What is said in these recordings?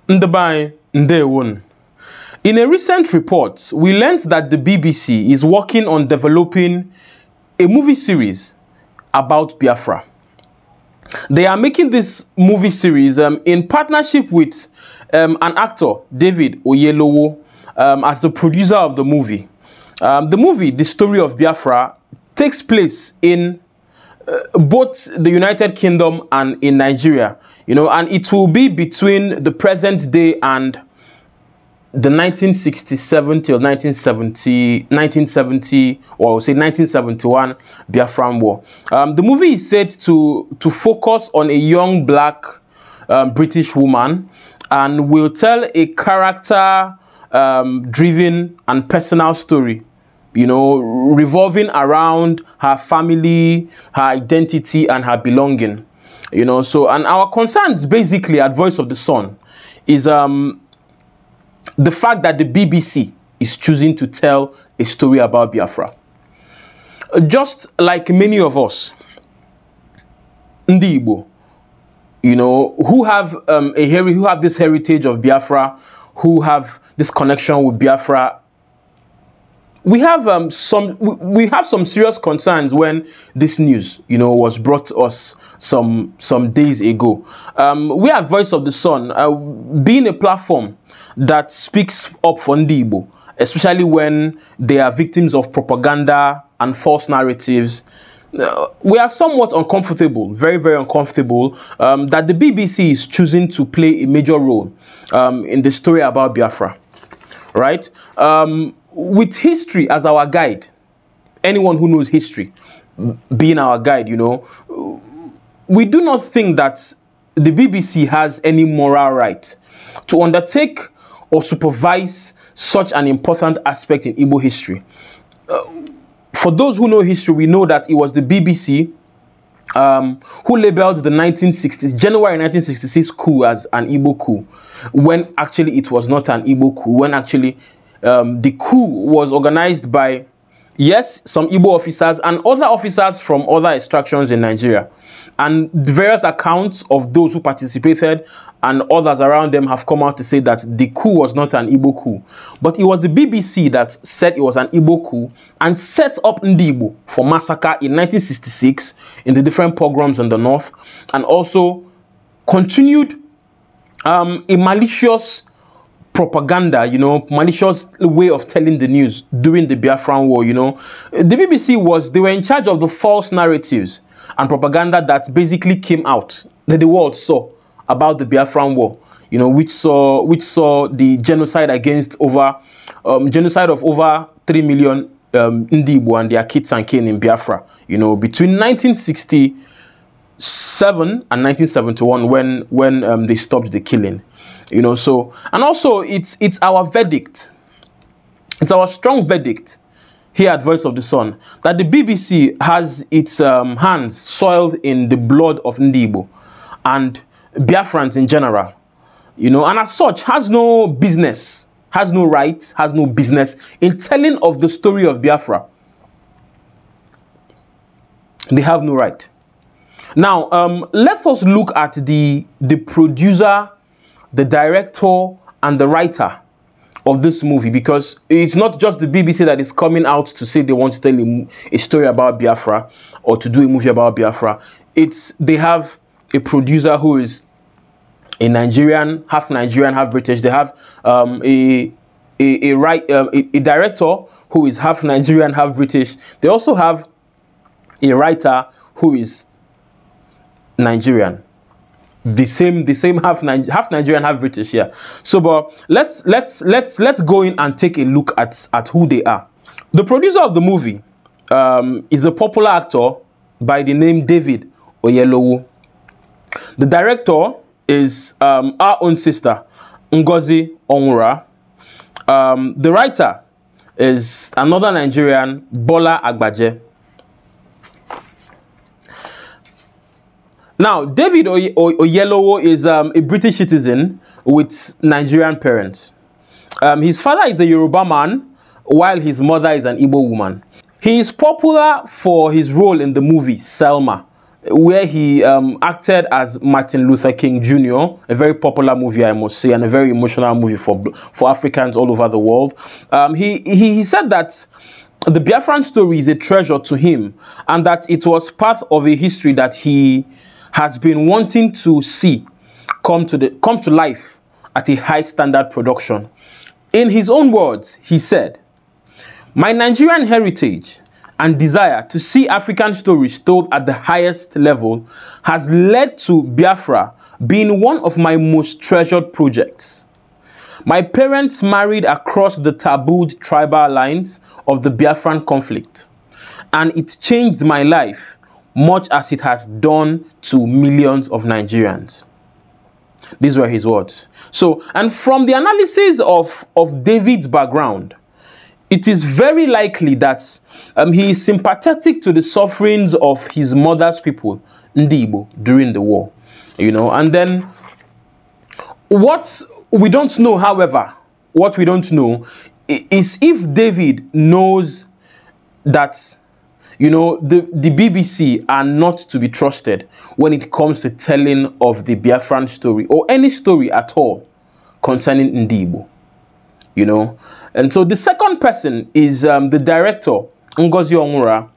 Ndabai Ndewon. In a recent report, we learned that the BBC is working on developing a movie series about Biafra. They are making this movie series in partnership with an actor, David Oyelowo, as the producer of the movie. The movie, The Story of Biafra, takes place in both the United Kingdom and in Nigeria, and it will be between the present day and the 1967 till 1970, or I would say 1971 Biafra War. The movie is said to focus on a young black British woman and will tell a character driven and personal story, revolving around her family, her identity, and her belonging. And our concerns basically at Voice of the Sun is the fact that the BBC is choosing to tell a story about Biafra. Just like many of us, Ndi Igbo, who have who have this heritage of Biafra, who have this connection with Biafra, we have some serious concerns when this news, was brought to us some days ago. We at Voice of the Sun, being a platform that speaks up for Ndi Igbo, especially when they are victims of propaganda and false narratives, we are somewhat uncomfortable, very, very uncomfortable, that the BBC is choosing to play a major role in the story about Biafra, right? With history as our guide, anyone who knows history being our guide, we do not think that the BBC has any moral right to undertake or supervise such an important aspect in Igbo history. For those who know history, we know that it was the BBC who labeled the January 1966 coup as an Igbo coup, when actually it was not an Igbo coup, when actually the coup was organized by, yes, some Igbo officers and other officers from other extractions in Nigeria. And the various accounts of those who participated and others around them have come out to say that the coup was not an Igbo coup. But it was the BBC that said it was an Igbo coup and set up Ndi Igbo for massacre in 1966 in the different pogroms in the north, and also continued a malicious propaganda, malicious way of telling the news during the Biafra War. The BBC they were in charge of the false narratives and propaganda that basically came out, that the world saw about the Biafra War, which saw the genocide against genocide of over 3 million Ndi Igbo and their kids and kin in Biafra, between 1967 and 1971 when they stopped the killing. And also it's our verdict, it's our strong verdict here at Voice of the Sun that the BBC has its hands soiled in the blood of Ndi Igbo and Biafrans in general, and as such has no business, has no right, has no business in telling of the story of Biafra. They have no right. Now, let us look at the producer, the director, and the writer of this movie, because it's not just the BBC that is coming out to say they want to tell a story about Biafra or to do a movie about Biafra. They have a producer who is a Nigerian, half British. They have a director who is half Nigerian, half British. They also have a writer who is Nigerian. The same half Nigerian, half British, yeah. So, but let's go in and take a look at who they are. The producer of the movie is a popular actor by the name David Oyelowo. The director is our own sister, Ngozi Onwura. The writer is another Nigerian, Bola Agbaje. Now, David Oyelowo is a British citizen with Nigerian parents. His father is a Yoruba man, while his mother is an Igbo woman. He is popular for his role in the movie Selma, where he acted as Martin Luther King Jr., a very popular movie, I must say, and a very emotional movie for Africans all over the world. He said that the Biafran story is a treasure to him, and that it was part of a history that he has been wanting to see come to life at a high standard production. In his own words, he said, "My Nigerian heritage and desire to see African stories told at the highest level has led to Biafra being one of my most treasured projects. My parents married across the tabooed tribal lines of the Biafran conflict, and it changed my life much as it has done to millions of Nigerians." These were his words. So, and from the analysis of David's background, it is very likely that he is sympathetic to the sufferings of his mother's people, Ndi Igbo, during the war. You know, and then what we don't know, however, what we don't know is if David knows that, you know, the BBC are not to be trusted when it comes to telling of the Biafran story or any story at all concerning Ndi Igbo, you know. And so the second person is the director, Ngozi Onwura,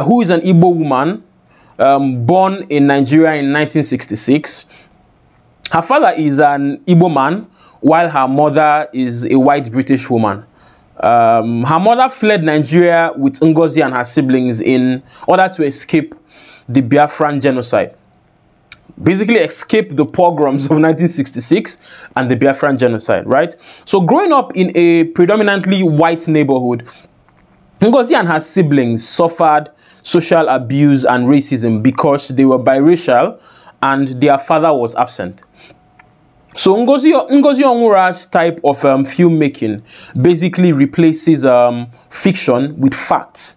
who is an Igbo woman, born in Nigeria in 1966. Her father is an Igbo man, while her mother is a white British woman. Her mother fled Nigeria with Ngozi and her siblings in order to escape the Biafran genocide. Basically escape the pogroms of 1966 and the Biafran genocide, right? So growing up in a predominantly white neighborhood, Ngozi and her siblings suffered social abuse and racism because they were biracial and their father was absent. So Ngozi Onwura's type of filmmaking basically replaces fiction with facts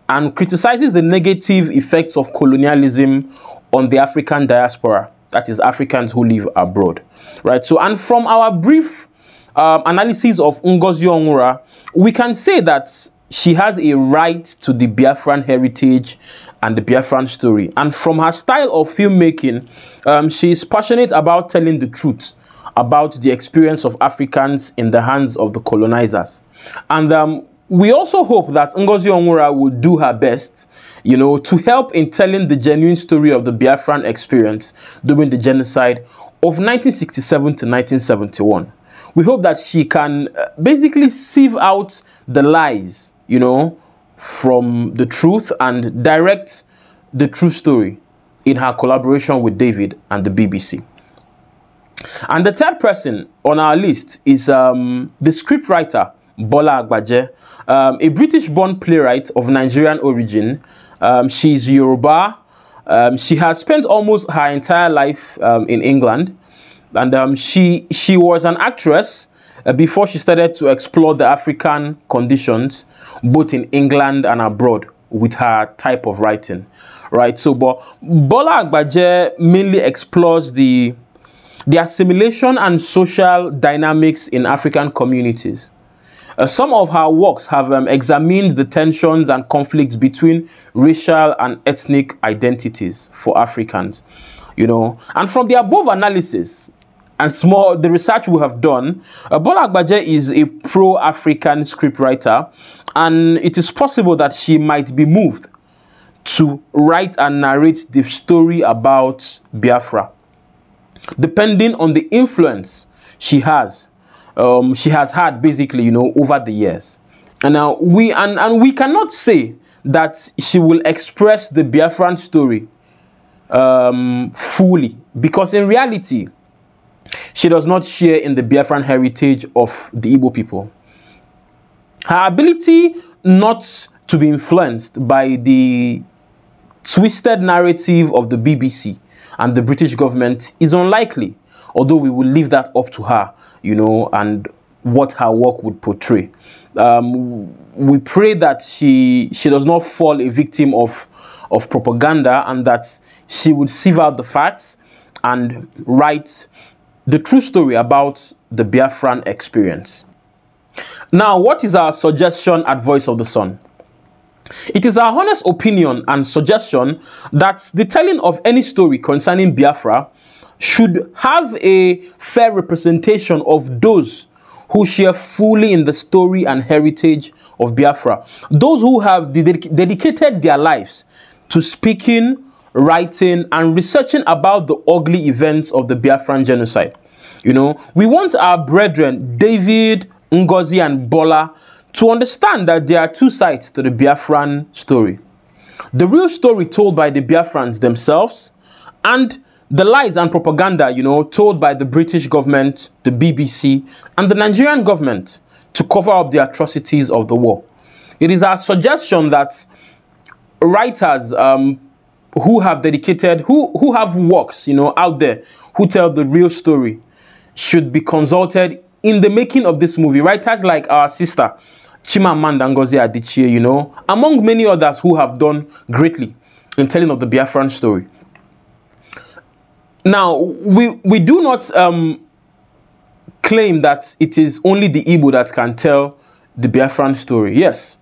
and criticizes the negative effects of colonialism on the African diaspora, that is Africans who live abroad, right? So, and from our brief analysis of Ngozi Onwura, we can say that she has a right to the Biafran heritage and the Biafran story. And from her style of filmmaking, she is passionate about telling the truth about the experience of Africans in the hands of the colonizers. And we also hope that Ngozi Onwura will do her best, you know, to help in telling the genuine story of the Biafran experience during the genocide of 1967 to 1971. We hope that she can basically sieve out the lies, you know, from the truth and direct the true story in her collaboration with David and the BBC. And the third person on our list is the scriptwriter, Bola Agbaje, a British-born playwright of Nigerian origin. She's Yoruba. She has spent almost her entire life in England. And she was an actress before she started to explore the African conditions, both in England and abroad, with her type of writing, right? So, but Bola Agbaje mainly explores the assimilation and social dynamics in African communities. Some of her works have examined the tensions and conflicts between racial and ethnic identities for Africans, you know. And from the above analysis and the research we have done, Bola Agbaje is a pro-African scriptwriter, and it is possible that she might be moved to write and narrate the story about Biafra, depending on the influence she has had basically, you know, over the years. And now we cannot say that she will express the Biafran story fully, because in reality she does not share in the Biafran heritage of the Igbo people. Her ability not to be influenced by the twisted narrative of the BBC and the British government is unlikely, although we will leave that up to her, you know, and what her work would portray. We pray that she does not fall a victim of propaganda, and that she would sieve out the facts and write the true story about the Biafran experience. Now, what is our suggestion at Voice of the Sun? It is our honest opinion and suggestion that the telling of any story concerning Biafra should have a fair representation of those who share fully in the story and heritage of Biafra. Those who have dedicated their lives to speaking, writing, and researching about the ugly events of the Biafran genocide. You know, we want our brethren, David, Ngozi, and Bola, to understand that there are two sides to the Biafran story. The real story told by the Biafrans themselves, and the lies and propaganda, you know, told by the British government, the BBC, and the Nigerian government to cover up the atrocities of the war. It is our suggestion that writers who have dedicated, who have works, you know, out there, who tell the real story, should be consulted in the making of this movie. Writers like our sister, Chimamanda Ngozi Adichie, you know, among many others who have done greatly in telling of the Biafran story. Now, we do not claim that it is only the Igbo that can tell the Biafran story. Yes,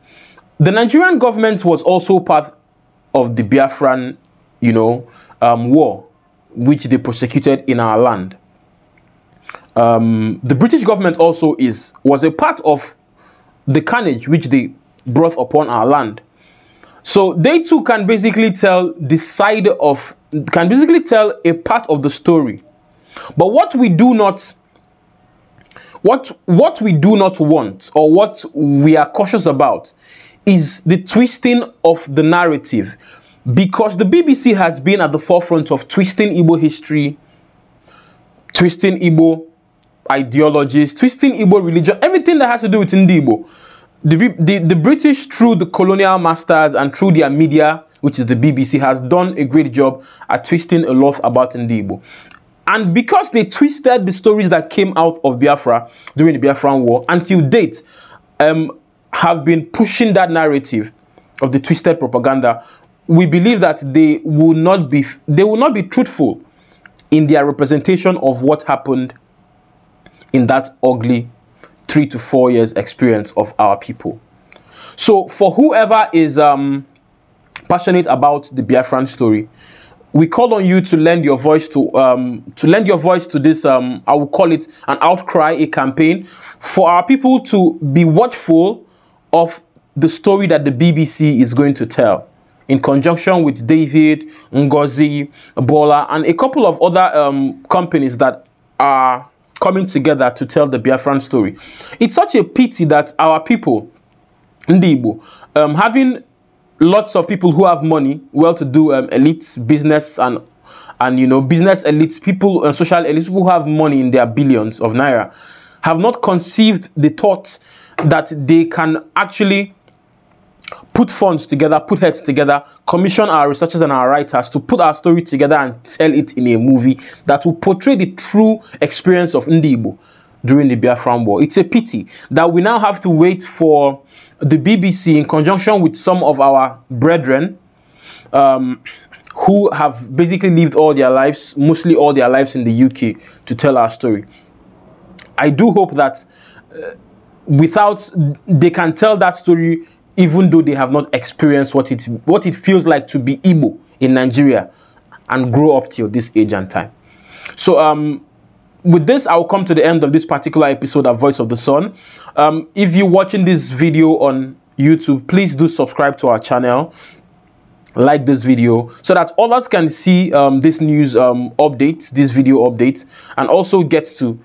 the Nigerian government was also part of the Biafran, you know, war, which they prosecuted in our land. The British government also was a part of the carnage which they brought upon our land. So they too can basically tell the side of, can basically tell a part of the story. But what we do not, what we do not want, or what we are cautious about, is the twisting of the narrative, because the BBC has been at the forefront of twisting Igbo history, twisting Igbo ideologies, twisting Igbo religion, everything that has to do with Igbo. The British, through the colonial masters and through their media, which is the BBC, has done a great job at twisting a lot about Igbo. And because they twisted the stories that came out of Biafra during the Biafran War, until date, have been pushing that narrative of the twisted propaganda, we believe that they will not be truthful in their representation of what happened in that ugly 3 to 4 years experience of our people. So for whoever is passionate about the Biafran story, we call on you to lend your voice to this I will call it an outcry, a campaign for our people to be watchful of the story that the BBC is going to tell, in conjunction with David, Ngozi, Bola, and a couple of other companies that are coming together to tell the Biafran story. It's such a pity that our people, Igbo, having lots of people who have money, well-to-do elites, business and you know, business elites, people and social elites, people who have money in their billions of naira, have not conceived the thought that they can actually put funds together, put heads together, commission our researchers and our writers to put our story together and tell it in a movie that will portray the true experience of Igbo during the Biafran War. It's a pity that we now have to wait for the BBC, in conjunction with some of our brethren who have basically lived all their lives, mostly all their lives in the UK, to tell our story. I do hope that they can tell that story even though they have not experienced what it feels like to be Igbo in Nigeria and grow up till this age and time. So with this, I will come to the end of this particular episode of Voice of the Sun. If you're watching this video on YouTube, please do subscribe to our channel, like this video, so that others can see this news updates, this video updates, and also get to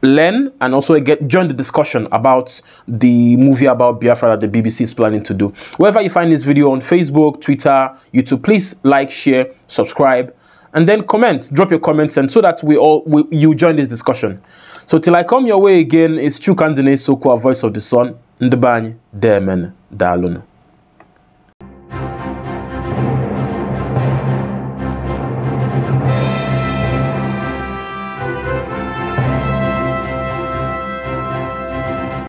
learn and also join the discussion about the movie about Biafra that the BBC is planning to do. Wherever you find this video, on Facebook, Twitter, YouTube, please like, share, subscribe, and then comment. Drop your comments, and so that you join this discussion. So till I come your way again, it's Chukandine Sokwa, Voice of the Sun, Ndebany, Demen, Dalun.